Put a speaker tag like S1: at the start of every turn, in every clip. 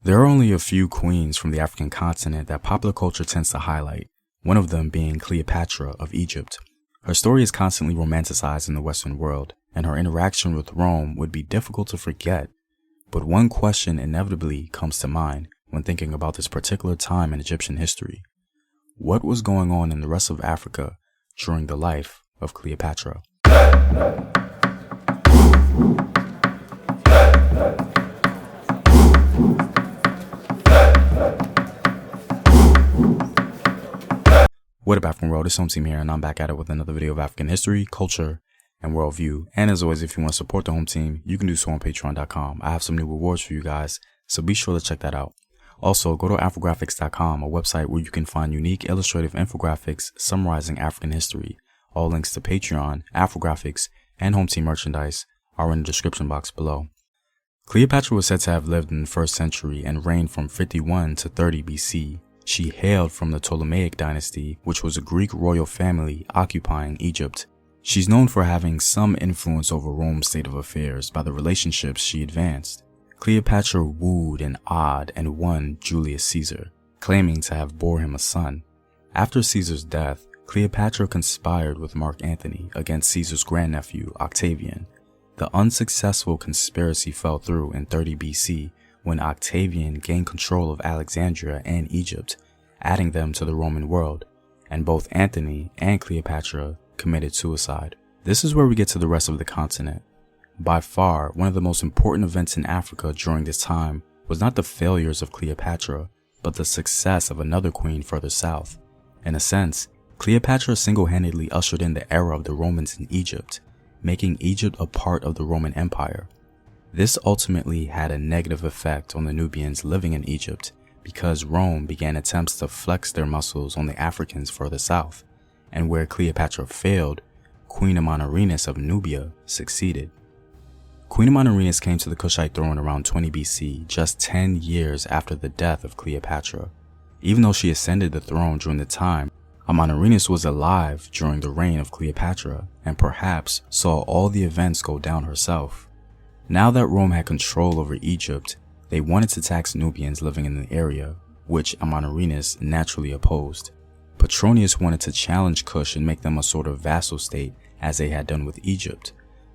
S1: There are only a few queens from the African continent that popular culture tends to highlight, one of them being Cleopatra of Egypt. Her story is constantly romanticized in the Western world, and her interaction with Rome would be difficult to forget. But one question inevitably comes to mind when thinking about this particular time in Egyptian history. What was going on in the rest of Africa during the life of Cleopatra? What up, African world? It's Home Team here, and I'm back at it with another video of African history, culture, and worldview. And as always, if you want to support the Home Team, you can do so on patreon.com. I have some new rewards for you guys, so be sure to check that out. Also, go to Afrographics.com, a website where you can find unique illustrative infographics summarizing African history. All links to Patreon, Afrographics, and Home Team merchandise are in the description box below. Cleopatra was said to have lived in the 1st century and reigned from 51 to 30 BC. She hailed from the Ptolemaic dynasty, which was a Greek royal family occupying Egypt. She's known for having some influence over Rome's state of affairs by the relationships she advanced. Cleopatra wooed and awed and won Julius Caesar, claiming to have bore him a son. After Caesar's death, Cleopatra conspired with Mark Antony against Caesar's grandnephew, Octavian. The unsuccessful conspiracy fell through in 30 BC when Octavian gained control of Alexandria and Egypt, adding them to the Roman world, and both Antony and Cleopatra committed suicide. This is where we get to the rest of the continent. By far, one of the most important events in Africa during this time was not the failures of Cleopatra, but the success of another queen further south. In a sense, Cleopatra single-handedly ushered in the era of the Romans in Egypt, making Egypt a part of the Roman Empire. This ultimately had a negative effect on the Nubians living in Egypt because Rome began attempts to flex their muscles on the Africans further south, and where Cleopatra failed, Queen Amanirenas of Nubia succeeded. Queen Amanirenas came to the Kushite throne around 20 BC, just 10 years after the death of Cleopatra. Even though she ascended the throne during the time, Amanirenas was alive during the reign of Cleopatra and perhaps saw all the events go down herself. Now that Rome had control over Egypt, they wanted to tax Nubians living in the area, which Amanirenas naturally opposed. Petronius wanted to challenge Kush and make them a sort of vassal state as they had done with Egypt.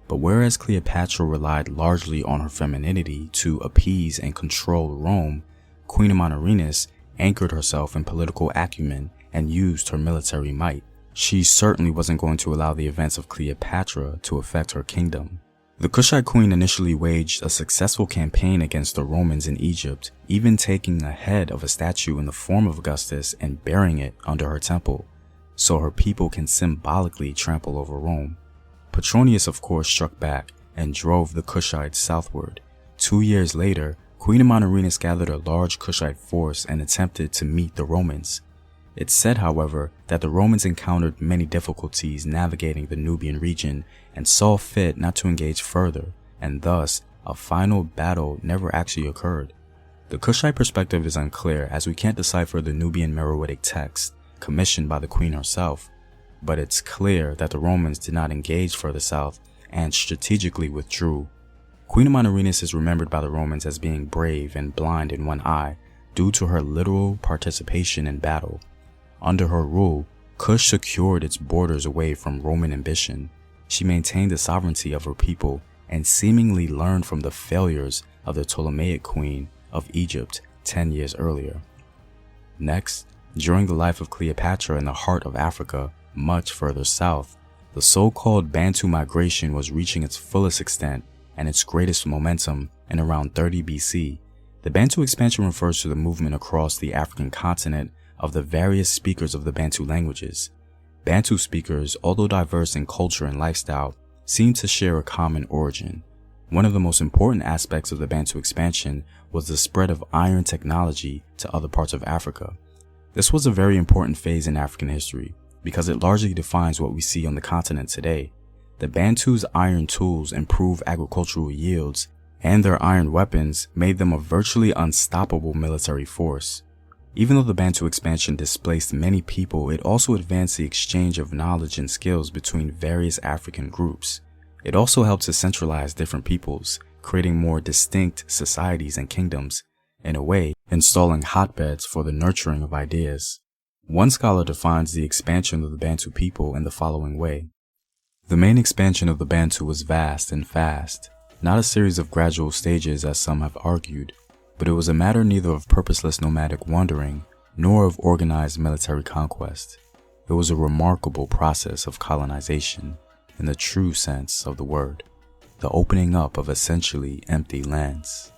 S1: But whereas Cleopatra relied largely on her femininity to appease and control Rome, Queen Amanirenas anchored herself in political acumen and used her military might. She certainly wasn't going to allow the events of Cleopatra to affect her kingdom. The Kushite queen initially waged a successful campaign against the Romans in Egypt, even taking a head of a statue in the form of Augustus and burying it under her temple, so her people can symbolically trample over Rome. Petronius of course struck back and drove the Kushites southward. 2 years later, Queen Amanirenas gathered a large Kushite force and attempted to meet the Romans. It's said, however, that the Romans encountered many difficulties navigating the Nubian region and saw fit not to engage further, and thus a final battle never actually occurred. The Kushite perspective is unclear as we can't decipher the Nubian Meroitic text commissioned by the queen herself, but it's clear that the Romans did not engage further south and strategically withdrew. Queen Amanirenas is remembered by the Romans as being brave and blind in one eye due to her literal participation in battle. Under her rule, Kush secured its borders away from Roman ambition. She maintained the sovereignty of her people and seemingly learned from the failures of the Ptolemaic queen of Egypt 10 years earlier. Next, during the life of Cleopatra in the heart of Africa, much further south, the so-called Bantu migration was reaching its fullest extent and its greatest momentum in around 30 BC. The Bantu expansion refers to the movement across the African continent of the various speakers of the Bantu languages. Bantu speakers, although diverse in culture and lifestyle, seem to share a common origin. One of the most important aspects of the Bantu expansion was the spread of iron technology to other parts of Africa. This was a very important phase in African history because it largely defines what we see on the continent today. The Bantu's iron tools improved agricultural yields, and their iron weapons made them a virtually unstoppable military force. Even though the Bantu expansion displaced many people, it also advanced the exchange of knowledge and skills between various African groups. It also helped to centralize different peoples, creating more distinct societies and kingdoms, in a way, installing hotbeds for the nurturing of ideas. One scholar defines the expansion of the Bantu people in the following way. The main expansion of the Bantu was vast and fast, not a series of gradual stages as some have argued, but it was a matter neither of purposeless nomadic wandering nor of organized military conquest. It was a remarkable process of colonization in the true sense of the word, the opening up of essentially empty lands.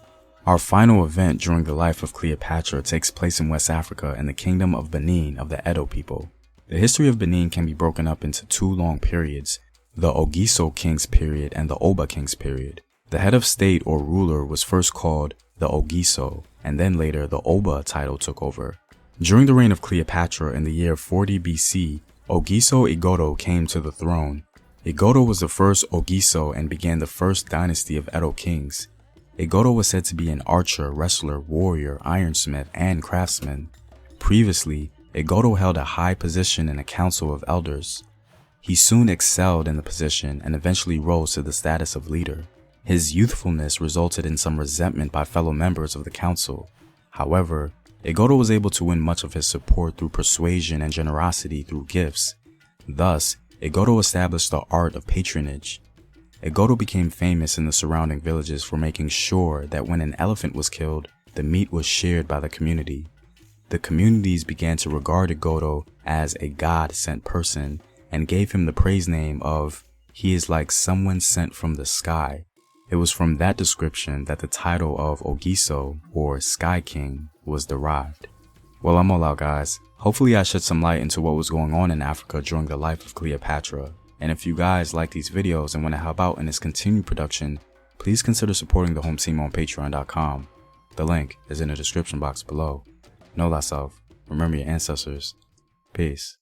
S1: Our final event during the life of Cleopatra takes place in West Africa in the kingdom of Benin of the Edo people. The history of Benin can be broken up into two long periods, the Ogiso Kings period and the Oba Kings period. The head of state or ruler was first called the Ogiso, and then later the Oba title took over. During the reign of Cleopatra in the year 40 BC, Ogiso Igodo came to the throne. Igodo was the first Ogiso and began the first dynasty of Edo kings. Igodo was said to be an archer, wrestler, warrior, ironsmith, and craftsman. Previously, Igodo held a high position in a council of elders. He soon excelled in the position and eventually rose to the status of leader. His youthfulness resulted in some resentment by fellow members of the council. However, Igodo was able to win much of his support through persuasion and generosity through gifts. Thus, Igodo established the art of patronage. Igodo became famous in the surrounding villages for making sure that when an elephant was killed, the meat was shared by the community. The communities began to regard Igodo as a God-sent person and gave him the praise name of, "He is like someone sent from the sky." It was from that description that the title of Ogiso, or Sky King, was derived. Well, I'm all out, guys. Hopefully I shed some light into what was going on in Africa during the life of Cleopatra. And if you guys like these videos and want to help out in its continued production, please consider supporting the home team on patreon.com. The link is in the description box below. Know thyself. Remember your ancestors. Peace.